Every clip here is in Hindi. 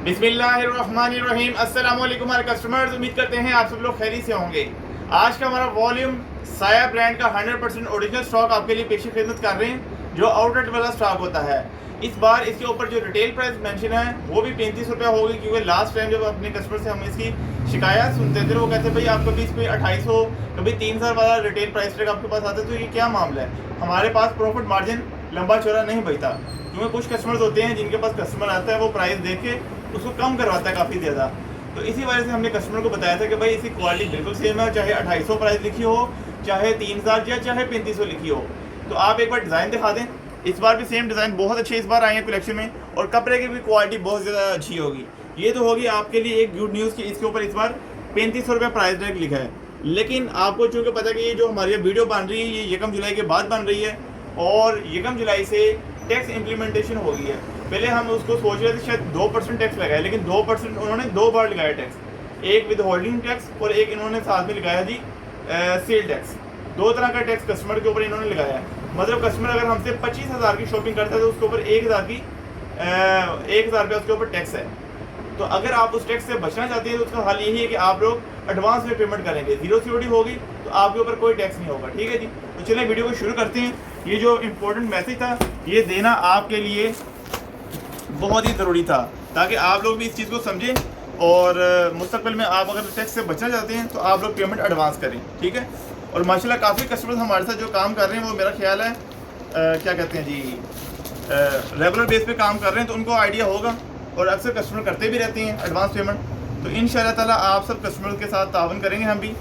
बिस्मिल्लाहिर्रहमानिर्रहीम। अस्सलाम वालेकुम हमारे कस्टमर्स, उम्मीद करते हैं आप सब लोग खैरियत से होंगे। आज का हमारा वॉल्यूम साया ब्रांड का 100% ओरिजिनल स्टॉक आपके लिए पेश खिदमत कर रहे हैं, जो आउटलेट वाला स्टॉक होता है। इस बार इसके ऊपर जो रिटेल प्राइस मेंशन है वो भी 35 रुपये होगी, क्योंकि लास्ट टाइम जब अपने कस्टमर से हम इसकी शिकायत सुनते थे वो कहते भाई आप कभी इस पर 2800 कभी 3000 वाला रिटेल प्राइस टैग आपके पास आता है, तो ये क्या मामला है। हमारे पास प्रॉफिट मार्जिन लंबा चौड़ा नहीं बचता, क्योंकि कुछ कस्टमर्स होते हैं जिनके पास कस्टमर आता है वो प्राइस देख के उसको कम करवाता है काफ़ी ज़्यादा। तो इसी वजह से हमने कस्टमर को बताया था कि भाई इसकी क्वालिटी बिल्कुल सेम है, चाहे 2800 प्राइस लिखी हो, चाहे 3000 या चाहे 3500 लिखी हो। तो आप एक बार डिज़ाइन दिखा दें। इस बार भी सेम डिज़ाइन बहुत अच्छे इस बार आए हैं कलेक्शन में, और कपड़े की भी क्वालिटी बहुत ज़्यादा अच्छी होगी। ये तो होगी आपके लिए एक गुड न्यूज़ कि इसके ऊपर इस बार 3500 रुपये प्राइस टैग लिखा है। लेकिन आपको चूँकि पता है कि ये जो हमारी वीडियो बन रही है ये 1 जुलाई के बाद बन रही है, और 1 जुलाई से टैक्स इम्प्लीमेंटेशन हो गई है। पहले हम उसको सोच रहे थे शायद 2% टैक्स लगाए, लेकिन 2% उन्होंने 2 बार लगाया टैक्स, एक विद होल्डिंग टैक्स और एक इन्होंने साथ में लगाया जी सेल टैक्स। 2 तरह का टैक्स कस्टमर के ऊपर इन्होंने लगाया है। मतलब कस्टमर अगर हमसे 25,000 की शॉपिंग करता है तो उसके ऊपर 1,000 रुपये उसके ऊपर टैक्स है। तो अगर आप उस टैक्स से बचना चाहते हैं तो उसका हल यही है कि आप लोग एडवांस में पेमेंट करेंगे, 0 COD होगी तो आपके ऊपर कोई टैक्स नहीं होगा। ठीक है जी, तो चलिए वीडियो को शुरू करते हैं। ये जो इम्पोर्टेंट मैसेज था ये देना आपके लिए बहुत ही ज़रूरी था, ताकि आप लोग भी इस चीज़ को समझें, और मुस्तकबिल में आप अगर टैक्स से बचना चाहते हैं तो आप लोग पेमेंट एडवांस करें। ठीक है, और माशाल्लाह काफ़ी कस्टमर्स हमारे साथ जो काम कर रहे हैं वो मेरा ख्याल है क्या कहते हैं जी रेगुलर बेस पे काम कर रहे हैं, तो उनको आइडिया होगा, और अक्सर कस्टमर करते भी रहते हैं एडवांस पेमेंट। तो इंशाल्लाह ताला आप सब कस्टमर के साथ तावन करेंगे हम भी,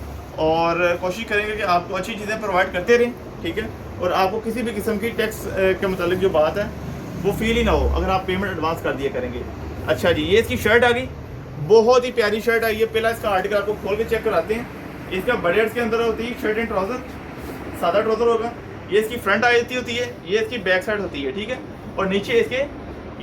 और कोशिश करेंगे कि आपको अच्छी चीज़ें प्रोवाइड करते रहें। ठीक है, और आपको किसी भी किस्म की टैक्स के मुतालिक जो बात है वो फील ही ना हो अगर आप पेमेंट एडवांस कर दिया करेंगे। अच्छा जी, ये इसकी शर्ट आ गई, बहुत ही प्यारी शर्ट आई है। पहला इसका आर्टिकल आपको खोल के चेक कराते हैं। इसका बड़ेट्स के अंदर होती है शर्ट एंड ट्राउज़र, सादा ट्राउज़र होगा। ये इसकी फ्रंट आयती होती है, ये इसकी बैक साइड होती है। ठीक है, और नीचे इसके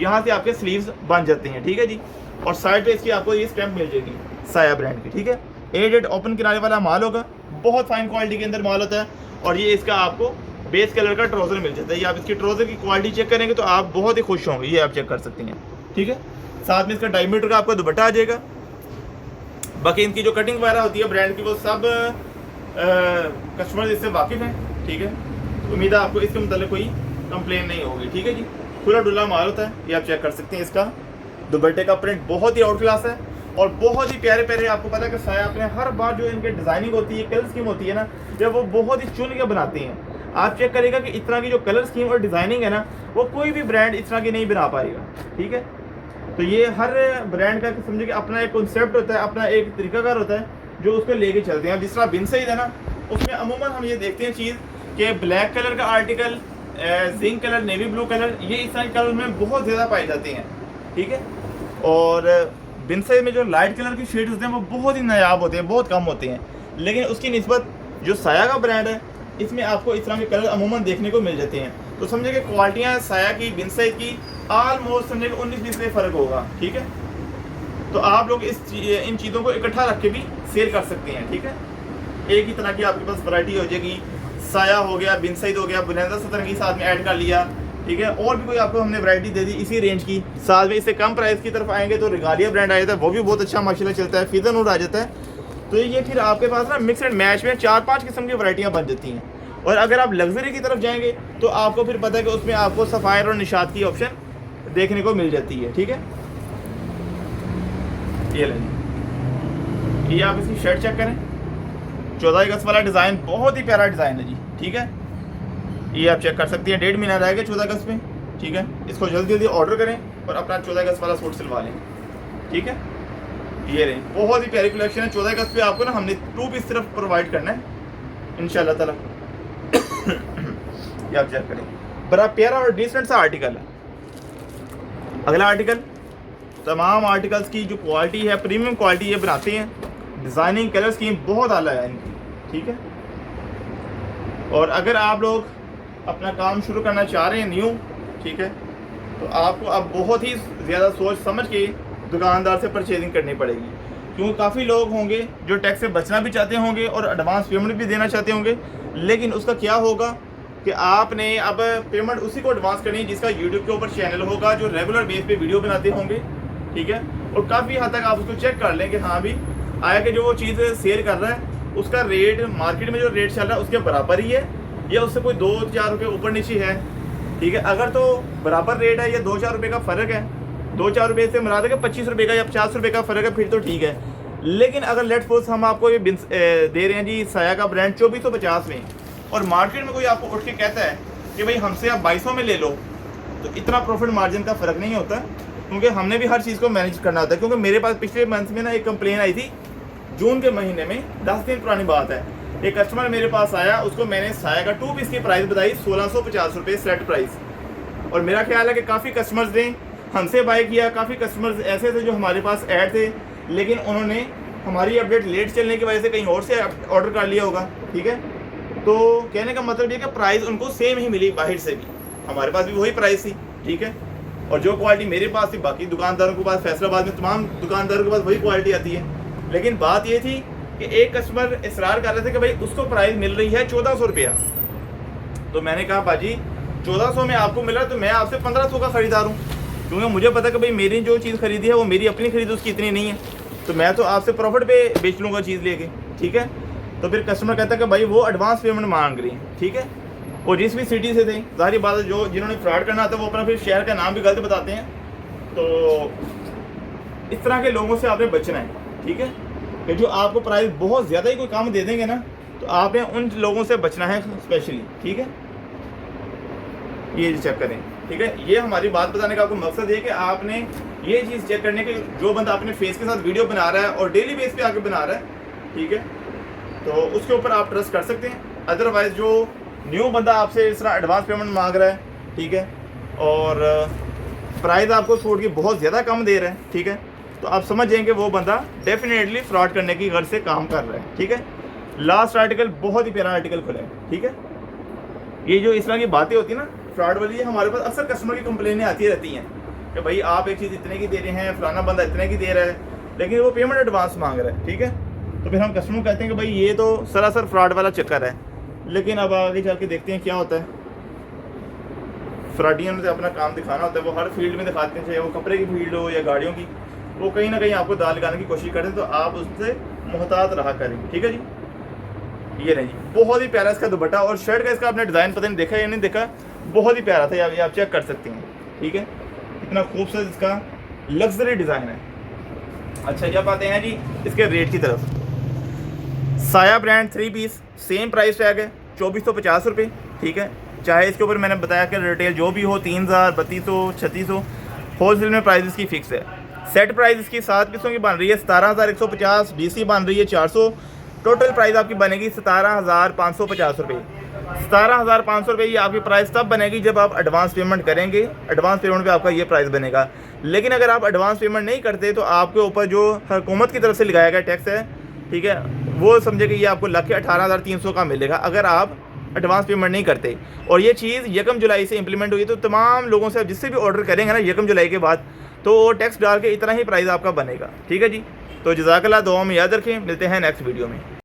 यहाँ से आपके स्लीव्स बन जाते हैं। ठीक है जी, और साइड पे इसकी आपको ये स्टैम्प मिल जाएगी साया ब्रांड की। ठीक है, एडेड ओपन किनारे वाला माल होगा, बहुत फाइन क्वालिटी के अंदर माल होता है। और ये इसका आपको बेस कलर का ट्राउज़र मिल जाता है। ये आप इसकी ट्राउज़र की क्वालिटी चेक करेंगे तो आप बहुत ही खुश होंगे, ये आप चेक कर सकते हैं। ठीक है, साथ में इसका 2.5 मीटर का आपका दुपट्टा आ जाएगा। बाकी इनकी जो कटिंग वगैरह होती है ब्रांड की वो सब कस्टमर इससे वाकिफ़ हैं। ठीक है, उम्मीद है आपको इसके मतलब कोई कंप्लेन नहीं होगी। ठीक है जी, खुला डुला माल होता है, ये आप चेक कर सकते हैं। इसका दुपट्टे का प्रिंट बहुत ही आउट क्लास है, और बहुत ही प्यारे प्यारे। आपको पता है कि साया अपने हर बार जो इनके डिज़ाइनिंग होती है, कलर स्कीम होती है ना, जब वो बहुत ही चुन के बनाते हैं। आप चेक करेगा कि इस तरह की जो कलर स्कीम और डिज़ाइनिंग है ना, वो कोई भी ब्रांड इस तरह की नहीं बना पाएगा। ठीक है, तो ये हर ब्रांड का समझे कि अपना एक कॉन्सेप्ट होता है, अपना एक तरीकाकार होता है जो उसको लेके चलते हैं। जिस तरह बिन सईद है ना, उसमें अमूमन हम ये देखते हैं चीज़ कि ब्लैक कलर का article, zinc colour, navy blue colour, ये इस तरह के कलर में बहुत ज़्यादा पाए जाते हैं। ठीक है, और बिन सईद में जो लाइट कलर की शेड्स होते हैं वो बहुत ही नायाब होते हैं, बहुत कम होते हैं। लेकिन उसकी निस्बत जो साया का ब्रांड है इसमें आपको इस तरह के कलर अमूमन देखने को मिल जाते हैं। तो समझे कि क्वालिटियाँ साया की, बिन सईद की ऑलमोस्ट समझे 19-20 में फ़र्क होगा। ठीक है, तो आप लोग इन चीज़ों को इकट्ठा रख के भी सेल कर सकते हैं। ठीक है, एक ही तरह की आपके पास वैरायटी हो जाएगी। साया हो गया, बिन सईद हो गया, बुलंदा सतर की साथ में ऐड कर लिया। ठीक है, और भी कोई आपको हमने वैरायटी दे दी इसी रेंज की। साथ में इससे कम प्राइस की तरफ आएंगे तो रिगालिया ब्रांड आ जाता है, वो भी बहुत अच्छा माशाल्लाह चलता है। फिजा नूर आ जाता है। तो ये फिर आपके पास ना मिक्स एंड मैच में 4-5 किस्म की वैरायटियाँ बन जाती हैं। और अगर आप लग्जरी की तरफ जाएंगे तो आपको फिर पता है कि उसमें आपको सफ़ायर और निशात की ऑप्शन देखने को मिल जाती है। ठीक है, ये लें, ये आप इसकी शर्ट चेक करें, 14 अगस्त वाला डिज़ाइन, बहुत ही प्यारा डिज़ाइन है जी। ठीक है, ये आप चेक कर सकते हैं। 1.5 महीना रहेगा 14 अगस्त में। ठीक है, इसको जल्दी जल्दी ऑर्डर करें और अपना 14 अगस्त वाला सूट सिलवा लें। ठीक है, ये रही बहुत ही प्यारी कलेक्शन है। 14 अगस्त पे आपको ना हमने 2 पीस सिर्फ प्रोवाइड करना है इंशाल्लाह ताला। ये आप चेक करें, बड़ा प्यारा और डिसेंट सा आर्टिकल है। अगला आर्टिकल, तमाम आर्टिकल्स की जो क्वालिटी है प्रीमियम क्वालिटी ये बनाते हैं। डिज़ाइनिंग कलर स्कीम बहुत आला है इनकी। ठीक है, और अगर आप लोग अपना काम शुरू करना चाह रहे हैं न्यू, ठीक है, तो आपको अब बहुत ही ज़्यादा सोच समझ के दुकानदार से परचेजिंग करनी पड़ेगी, क्योंकि काफ़ी लोग होंगे जो टैक्स से बचना भी चाहते होंगे और एडवांस पेमेंट भी देना चाहते होंगे। लेकिन उसका क्या होगा कि आपने अब पेमेंट उसी को एडवांस करनी है जिसका यूट्यूब के ऊपर चैनल होगा, जो रेगुलर बेस पे वीडियो बनाते होंगे। ठीक है, और काफ़ी हद तक आप उसको चेक कर लें कि हाँ भी आया कि जो वो चीज़ सेल कर रहा है उसका रेट मार्केट में जो रेट चल रहा है उसके बराबर ही है या उससे कोई 2-4 रुपये ऊपर नीचे है। ठीक है, अगर तो बराबर रेट है या 2-4 रुपये का फ़र्क है, 2-4 रुपये से मुराद है कि 25 रुपये का या 50 रुपये का फ़र्क है, फिर तो ठीक है। लेकिन अगर लेट सपोज हम आपको ये दे रहे हैं जी साया का ब्रांड 2450 में और मार्केट में कोई आपको उठ के कहता है कि भाई हमसे आप 2200 में ले लो, तो इतना प्रॉफिट मार्जिन का फ़र्क नहीं होता, क्योंकि हमने भी हर चीज़ को मैनेज करना होता है। क्योंकि मेरे पास पिछले मंथ में ना एक कंप्लेन आई थी, जून के महीने में, 10 दिन पुरानी बात है। एक कस्टमर मेरे पास आया, उसको मैंने साया का 2 पीस की प्राइस बताई 1650 रुपये सेट प्राइस, और मेरा ख्याल है कि काफ़ी कस्टमर्स ने हमसे बाय किया, काफ़ी कस्टमर्स ऐसे थे जो हमारे पास ऐड थे, लेकिन उन्होंने हमारी अपडेट लेट चलने की वजह से कहीं और से ऑर्डर कर लिया होगा। ठीक है, तो कहने का मतलब ये कि प्राइस उनको सेम ही मिली बाहर से भी, हमारे पास भी वही प्राइस थी। ठीक है, और जो क्वालिटी मेरे पास थी बाकी दुकानदारों के पास, फैसलाबाद में तमाम दुकानदारों के पास वही क्वालिटी आती है। लेकिन बात ये थी कि एक कस्टमर इसरार कर रहे थे कि भाई उसको प्राइस मिल रही है 1400 रुपया। तो मैंने कहा बाजी 1400 में आपको मिल रहा है तो मैं आपसे 1500 का ख़रीदार हूँ, क्योंकि मुझे पता कि भाई मेरी जो चीज़ खरीदी है वो मेरी अपनी खरीद उसकी इतनी नहीं है, तो मैं तो आपसे प्रॉफिट पे बेच लूँगा चीज़ लेके। ठीक है, तो फिर कस्टमर कहता है कि भाई वो एडवांस पेमेंट मांग रही है। ठीक है, और जिस भी सिटी से थे, जाहिर बात है जो जिन्होंने फ्रॉड करना था वो अपना फिर शहर का नाम भी गलत बताते हैं, तो इस तरह के लोगों से आपने बचना है। ठीक है, कि जो आपको प्राइस बहुत ज़्यादा ही कोई काम दे देंगे ना, तो आपने उन लोगों से बचना है स्पेशली। ठीक है, ये चेक करें। ठीक है, ये हमारी बात बताने का आपको मकसद है कि आपने ये चीज़ चेक करने के, जो बंदा अपने फेस के साथ वीडियो बना रहा है और डेली बेस पे आके बना रहा है, ठीक है, तो उसके ऊपर आप ट्रस्ट कर सकते हैं। अदरवाइज़ जो न्यू बंदा आपसे इस तरह एडवांस पेमेंट मांग रहा है, ठीक है, और प्राइस आपको सूट की बहुत ज़्यादा कम दे रहा है, ठीक है, तो आप समझ जाएंगे वो बंदा डेफिनेटली फ्रॉड करने की गर्ज से काम कर रहा है। ठीक है, लास्ट आर्टिकल बहुत ही प्यारा आर्टिकल खुला है। ठीक है, ये जो इस तरह की बातें होती है ना फ्रॉड वाली, हमारे पास अक्सर कस्टमर की कंप्लेनें आती रहती हैं कि भाई आप एक चीज़ इतने की दे रहे हैं, फलाना बंदा इतने की दे रहा है, लेकिन वो पेमेंट एडवांस मांग रहा है। ठीक है, तो फिर हम कस्टमर कहते हैं कि भाई ये तो सरासर फ्रॉड वाला चक्कर है। लेकिन अब आगे चल के देखते हैं क्या होता है। फ्रॉडियन से अपना काम दिखाना होता है, वो हर फील्ड में दिखाते हैं, चाहे वो कपड़े की फील्ड हो या गाड़ियों की, वो कहीं ना कहीं आपको दाल लगाने की कोशिश करते हैं, तो आप उससे मोहतात रहा करें। ठीक है जी, ये नहीं, बहुत ही प्यारा इसका दुपट्टा और शर्ट का इसका आपने डिज़ाइन पता नहीं देखा या नहीं देखा, बहुत ही प्यारा था, ये आप चेक कर सकते हैं। ठीक है, इतना खूबसूरत इसका लग्जरी डिज़ाइन है। अच्छा, जब आते हैं जी इसके रेट की तरफ, साया brand 3 piece same price tag है 2450 रुपये। ठीक है, चाहे इसके ऊपर मैंने बताया कि रिटेल जो भी हो 3000, 3200, 3600, होलसेल में प्राइस इसकी फ़िक्स है। सेट प्राइस इसकी 7 पीसों की बन रही है 17150, डीसी बन रही है 400, टोटल प्राइस आपकी बनेगी 17550 रुपये। 17500 रुपये ये आपकी प्राइस तब बनेगी जब आप एडवांस पेमेंट करेंगे, एडवांस पेमेंट पे आपका ये प्राइस बनेगा। लेकिन अगर आप एडवांस पेमेंट नहीं करते तो आपके ऊपर जो हुकूमत की तरफ से लगाया गया टैक्स है, ठीक है, वो समझे कि ये आपको लग के 18,300 का मिलेगा अगर आप एडवांस पेमेंट नहीं करते। और ये चीज़ 1 जुलाई से इंप्लीमेंट हुई, तो तमाम लोगों से जिससे भी ऑर्डर करेंगे ना 1 जुलाई के बाद, तो टैक्स डाल के इतना ही प्राइस आपका बनेगा। ठीक है जी, तो जज़ाकल्लाह, दुआ में याद रखें, मिलते हैं नेक्स्ट वीडियो में।